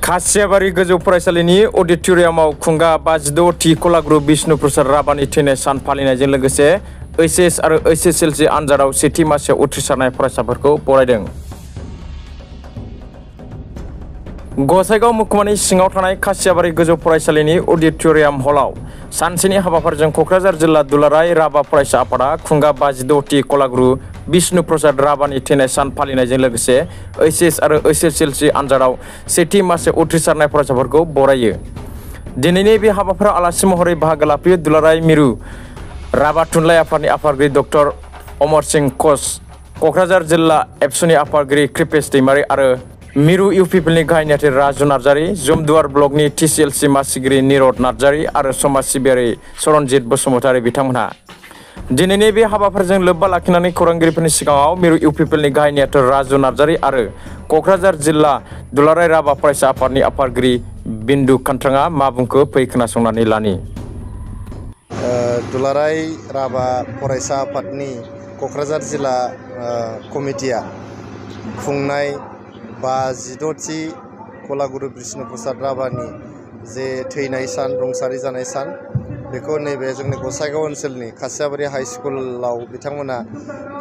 खासियाबारि गोजौ फरायसालिनि अडिटोरियामाव खुंगा 56थि कलागुरु बिष्णु प्रसाद राभानि थैनाय सान फालिनायजों लोगोसे एचएस आरो एचएसएलसि आनजादाव सेथि मासिआव उथ्रिसारनाय फरायसाफोरखौ बरायदों। गसाइगाव महकुमानि सिङाव थानाय खासियाबारि गोजौ फरायसालिनि अडिटोरियाम हलाव सानसेनि हाबाफारिजों क'क्राझार जिल्ला दुलाराय राभा फरायसा आफादा खुंगा 56थि कलागुरु बिष्णु प्रसाद राभानि थैनाय सान फालिनायजों लोगोसे एचएस आरो एचएसएलसि आनजादाव सेथि मासिआव उथ्रिसारनाय फरायसाफोरखौ बरायो। दिनैनि बे हाबाफारियाव आलासि महरै बाहागो लाफैयो दुलाराय मिरु राभा थुनलाइ आफादनि आफादगिरि डक्टर अमर सिंह कच, क'क्राझार जिल्ला एबसुनि आफादगिरि कृपेश दैमारी आरो मिरु इउपिपिएलनि गाहाय नेहाथारि राजु नार्जारी, जमदुवार ब्लकनि टिसिएलसि मासिगिरि निरद नार्जारी आरो समाज सिबियारि चरणजित बसुमतारी बिथांमोनहा। दिनैनि बे हाबाफारिजों लोब्बा लाखिनानै खौरांगिरिफोरनि सिगाङाव मिरु इउपिपिएलनि गाहाय नेहाथारि राजु नार्जारी आरो क'क्राझार जिल्ला दुलाराय राभा फरायसा आफादनि आफादगिरि बिन्दु कान्ट्राङा मा बुंखो फै खोनासंनानै लानि। दुलाराय राभा फरायसा आफादनि क'क्राझार जिल्ला कमिटिया खुंनाय 56थि कलागुरु बिष्णु प्रसाद राभानि जे थैनाय सान, रुंसारि जानाय सान, बेखौ नैबे जोंनि गसाइगाव ओनसोलनि खासियाबारि हाइ स्कुलाव बिथांमोना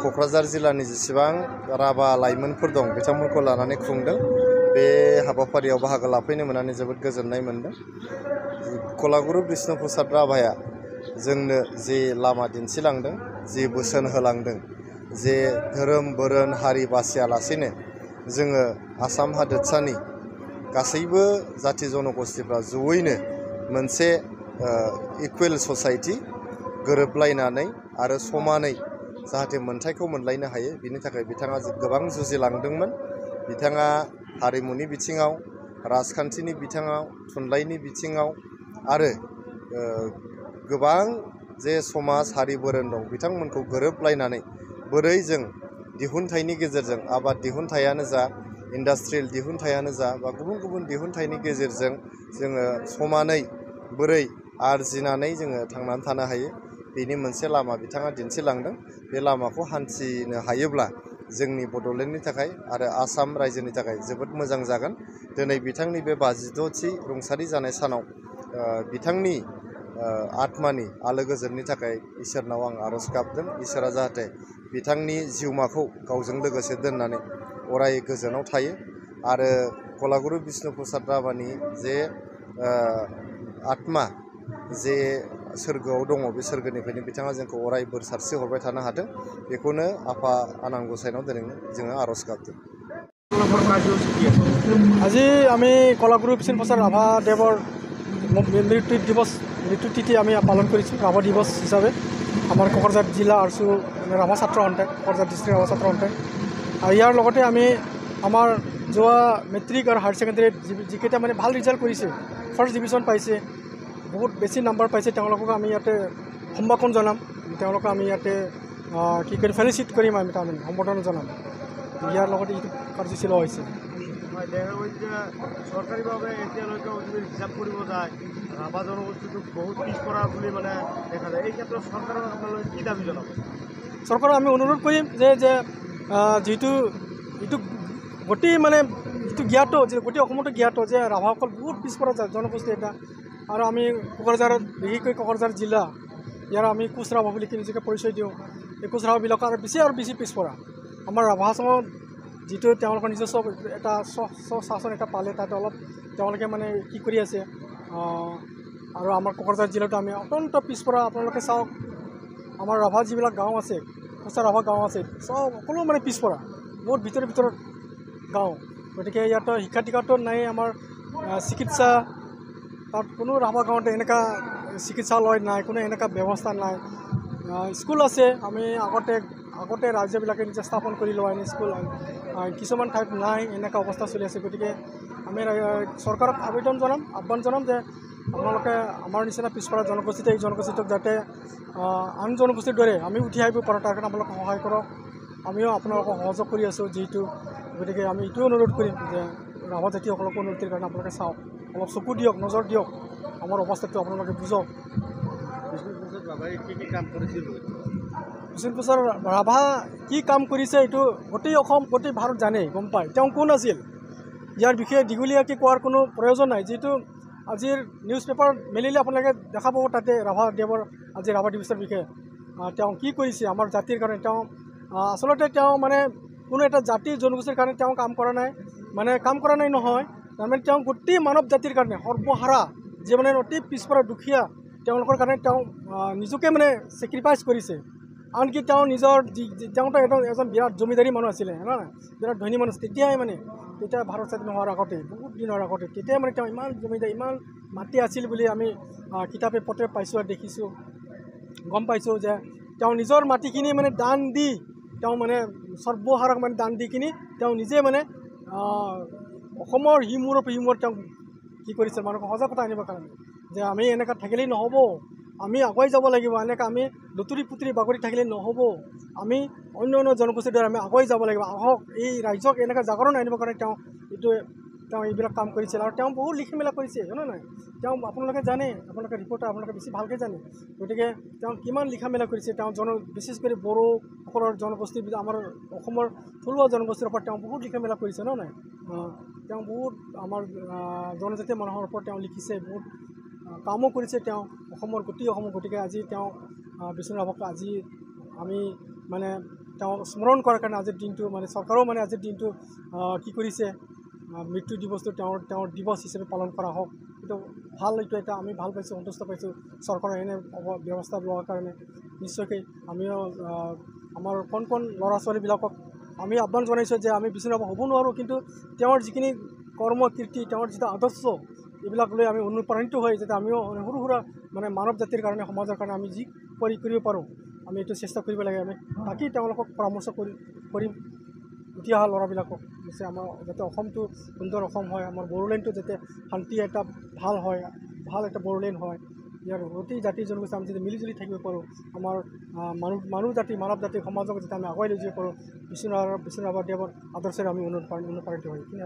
क'क्राझार जिल्लानि जेसेबां राभा लाइमोनफोर दं बिथांमोनखौ लानानै खुंदों। बे हाबाफारियाव बाहागो लाफैनो मोननानै जोबोद गोजोननाय मोनदों। कलागुरु बिष्णु प्रसाद राभाया जोंनो जे लामा दिन्थिलांदों, जे बोसोन होलांदों, जे धोरोम बोरोन हारि बासियालासेनो जोङो आसाम हादोरसानि गासैबो जाथि जनगोष्ठीफ्रा जयैनो मोनसे इकुवेल ससाइटि गोरोबलायनानै आरो समानै जाहाथे मोनथायखौ मोनलायनो हायो, बिनि थाखाय बिथाङा गोबां जुजिलांदोंमोन। बिथाङा हारिमुनि बिथिङाव, राजखान्थिनि बिथिङाव, थुनलाइनि बिथिङाव आरो गोबां जे समाज हारि बोरोन दं बिथांमोनखौ गोरोबलायनानै बोरै जों दिहुनथाइनि गेजेरजों, आबाद दिहुनथायानो जा, इन्डास्ट्रियेल दिहुनथायानो जा, बा गुबुन गुबुन दिहुनथाइनि गेजेरजों जोङो समानै बोरै आरजिनानै जोङो थांनानै थानो हायो, बेनि मोनसे लामा बिथाङा दिन्थिलांदों। बे लामाखौ हान्थिनो हायोब्ला जोंनि बड'लेण्डनि थाखाय आरो आसाम रायजोनि थाखाय जोबोद मोजां जागोन। दिनै बिथांनि बे 56थि रुंसारि जानाय सानाव बिथांनि आत्मानि आलो गोजोननि थाखाय इसोरनाव आं आर'ज गाबदों। इसोरा जाहाथे बिथांनि जिउमाखौ गावजों लोगोसे दोननानै अराय गोजोनाव थायो आरो कलागुरु बिष्णु प्रसाद राभानि जे आत्मा जे सोरगोआव दङ, बे सोरगोनिफ्रायनो बिथाङा जोंखौ अराय बोर सारस्रि हरबाय थानो हाथों, बेखौनो आफा आनान गसाइनाव दिनै जोङो आर'ज गाबदों। আজি আমি কলাগুৰু বিষ্ণু প্ৰসাদ ৰাভা দেৱৰ মৃত্যু তিথি আমি পালন কৰিছোঁ ৰাভা দিৱস হিচাপে। আমাৰ কোকৰাঝাৰ জিলা আৰচু ৰাভা ছাত্ৰ সন্থাই, কোকৰাঝাৰ ডিষ্ট্ৰিক্ট ৰাভা ছাত্ৰ সন্থাই। আৰু ইয়াৰ লগতে আমি আমাৰ যোৱা মেট্ৰিক আৰু হায়াৰ ছেকেণ্ডেৰীত যিকেইটা মানে ভাল ৰিজাল্ট কৰিছে, ফাৰ্ষ্ট ডিভিজন পাইছে, বহুত বেছি নাম্বাৰ পাইছে, তেওঁলোকক আমি ইয়াতে সম্ভাষণ জনাম। তেওঁলোকক আমি ইয়াতে কি কৰি ফেলিচিট কৰিম, আমি তাৰমানে সম্বৰ্ধনা জনাম। ইয়াৰ লগতে এইটো কাৰ্যসূচী লোৱা হৈছে। চৰকাৰীভাৱে এতিয়ালৈকে যদি হিচাপ কৰিব যায়, ৰাভা জনগোষ্ঠীটো বহুত পিছপৰা বুলি মানে দেখা যায়। এই ক্ষেত্ৰত চৰকাৰক আপোনালোকে কি দাবী জনাব? চৰকাৰক আমি অনুৰোধ কৰিম যে যিহেতু এইটো গোটেই মানে যিটো জ্ঞাত, যে গোটেই অসমতো জ্ঞাত যে ৰাভাসকল বহুত পিছপৰা জনগোষ্ঠী এটা। আৰু আমি কোকৰাঝাৰত, বিশেষকৈ কোকৰাঝাৰ জিলা, ইয়াৰ আমি কোচ ৰাভা বুলি নিজকে পৰিচয় দিওঁ। এই কোচ ৰাভাবিলাক আৰু বেছি পিছপৰা। আমাৰ ৰাভা আসামত যিটো তেওঁলোকৰ নিজস্ব এটা স্বশাসন এটা পালে, তাতে অলপ তেওঁলোকে মানে কি কৰি আছে। আৰু আমাৰ কোকৰাঝাৰ জিলাটো আমি অত্যন্ত পিছপৰা। আপোনালোকে চাওক, আমাৰ ৰাভা যিবিলাক গাঁও আছে, কোচা ৰাভা গাঁও আছে, চব সকলো মানে পিছপৰা, বহুত ভিতৰত গাঁও। গতিকে ইয়াত শিক্ষা দীক্ষাটো নাই, আমাৰ চিকিৎসা, তাত কোনো ৰাভা গাঁৱতে এনেকুৱা চিকিৎসালয় নাই, কোনো এনেকুৱা ব্যৱস্থা নাই। স্কুল আছে, আমি আগতে ৰাজ্যবিলাকে নিজে স্থাপন কৰি লোৱা এনে স্কুল কিছুমান ঠাইত নাই, এনেকুৱা অৱস্থা চলি আছে। গতিকে আমি চৰকাৰক আহ্বান জনাম যে আপোনালোকে আমাৰ নিচিনা পিছপৰা জনগোষ্ঠীতে এই জনগোষ্ঠীটোক যাতে আন জনগোষ্ঠীৰ দৰে আমি উঠি আহিব পাৰোঁ, তাৰ কাৰণে আপোনালোকে সহায় কৰক। আমিও আপোনালোকক সহযোগ কৰি আছোঁ যিহেতু। গতিকে আমি এইটোও অনুৰোধ কৰিম যে ৰাভা জাতিসকলকো উন্নতিৰ কাৰণে আপোনালোকে চাওক, অলপ চকু দিয়ক, নজৰ দিয়ক, আমাৰ অৱস্থাটো আপোনালোকে বুজক। বিষ্ণু প্ৰসাদ ৰাভাই কি কাম কৰিছিল? বিষ্ণু প্ৰসাদ ৰাভা কি কাম কৰিছে এইটো গোটেই অসম, গোটেই ভাৰত জানে, গম পায় তেওঁ কোন আছিল। ইয়াৰ বিষয়ে দীঘলীয়াকৈ কোৱাৰ কোনো প্ৰয়োজন নাই, যিটো আজিৰ নিউজ পেপাৰ মেলিলে আপোনালোকে দেখা পাব তাতে ৰাভাদেৱৰ আজি ৰাভা দিৱসৰ বিষয়ে তেওঁ কি কৰিছে আমাৰ জাতিৰ কাৰণে। তেওঁ আচলতে তেওঁ মানে কোনো এটা জাতি জনগোষ্ঠীৰ কাৰণে তেওঁ কাম কৰা নাই, মানে কাম কৰা নাই নহয়, তাৰমানে তেওঁ গোটেই মানৱ জাতিৰ কাৰণে সৰ্বহাৰা যে মানে অতি পিছপৰা দুখীয়া তেওঁলোকৰ কাৰণে তেওঁ নিজকে মানে ছেক্ৰিফাইচ কৰিছে। আনকি তেওঁ নিজৰ তেওঁতো এজন বিৰাট জমিদাৰী মানুহ আছিলে নহয়, বিৰাট ধনী মানুহ। তেতিয়া ভাৰত স্বাধীন হোৱাৰ আগতে বহুত দিনৰ আগতে তেতিয়াই মানে তেওঁ ইমান জমিদাৰ ইমান মাটি আছিল বুলি আমি কিতাপে পত্ৰে পাইছোঁ আৰু দেখিছোঁ, গম পাইছোঁ যে তেওঁ নিজৰ মাটিখিনি মানে দান দি তেওঁ মানে সৰ্বহাৰাক মানে দান দি কিনি তেওঁ নিজে মানে অসমৰ সিমূৰৰ সিমূৰ তেওঁ কি কৰিছে মানুহক সজাগতা আনিবৰ কাৰণে যে আমি এনেকৈ থাকিলেই নহ'ব, আমি আগুৱাই যাব লাগিব, এনেকৈ আমি লুতুৰি পুতুৰি বাগৰি থাকিলে নহ'ব, আমি অন্য জনগোষ্ঠীৰ দ্বাৰা আমি আগুৱাই যাব লাগিব, আহক এই ৰাইজক এনেকৈ জাগৰণ আনিবৰ কাৰণে তেওঁ এইবিলাক কাম কৰিছিল। আৰু তেওঁ বহুত লিখি মেলা কৰিছে জানে নাই, তেওঁ আপোনালোকে জানে, আপোনালোকে ৰিপৰ্টাৰ আপোনালোকে বেছি ভালকৈ জানে, গতিকে তেওঁ কিমান লিখা মেলা কৰিছে। তেওঁ বিশেষ কৰি বড়োসকলৰ জনগোষ্ঠী আমাৰ অসমৰ থলুৱা জনগোষ্ঠীৰ ওপৰত তেওঁ বহুত লিখা মেলা কৰিছে নহয় নাই, তেওঁ বহুত আমাৰ জনজাতীয় মানুহৰ ওপৰত তেওঁ লিখিছে, বহুত কামো কৰিছে তেওঁ অসমৰ গোটেই অসমৰ। গতিকে আজি তেওঁ বিষ্ণু ৰাভাক আজি আমি মানে তেওঁ স্মৰণ কৰাৰ কাৰণে আজিৰ দিনটো মানে চৰকাৰেও মানে আজিৰ দিনটো কি কৰিছে মৃত্যু দিৱসটো তেওঁৰ দিৱস হিচাপে পালন কৰা হওক, এইটো ভাল, এইটো এটা আমি ভাল পাইছোঁ, সন্তুষ্ট পাইছোঁ চৰকাৰৰ এনে ব্যৱস্থা লোৱাৰ কাৰণে। নিশ্চয়কৈ আমিও আমাৰ কণ ল'ৰা ছোৱালীবিলাকক আমি আহ্বান জনাইছোঁ যে আমি বিষ্ণু ৰাভা হ'ব নোৱাৰোঁ, কিন্তু তেওঁৰ যিখিনি কৰ্ম কীৰ্তি তেওঁৰ যিটো আদৰ্শ এইবিলাক লৈ আমি অনুপ্ৰাণিত হৈ যাতে আমিও সৰু সুৰা মানে মানৱ জাতিৰ কাৰণে সমাজৰ কাৰণে আমি যি কৰিব পাৰোঁ আমি এইটো চেষ্টা কৰিব লাগে। আমি তাকেই তেওঁলোকক পৰামৰ্শ কৰিম উঠি অহা ল'ৰাবিলাকক যে আমাৰ যাতে অসমটো সুন্দৰ অসম হয়, আমাৰ বড়োলেণ্ডটো যাতে শান্তি এটা ভাল হয়, ভাল এটা বড়োলেণ্ড হয়, ইয়াৰ গোটেই জাতি জনগোষ্ঠী আমি যাতে মিলিজুলি থাকিব পাৰোঁ, আমাৰ মানৱ জাতি সমাজক যাতে আমি আগুৱাই লৈ যাব পাৰোঁ, বিষ্ণু ৰাভাদেৱৰ আদৰ্শৰে আমি অনুপ্ৰাণিত হৈ কিনে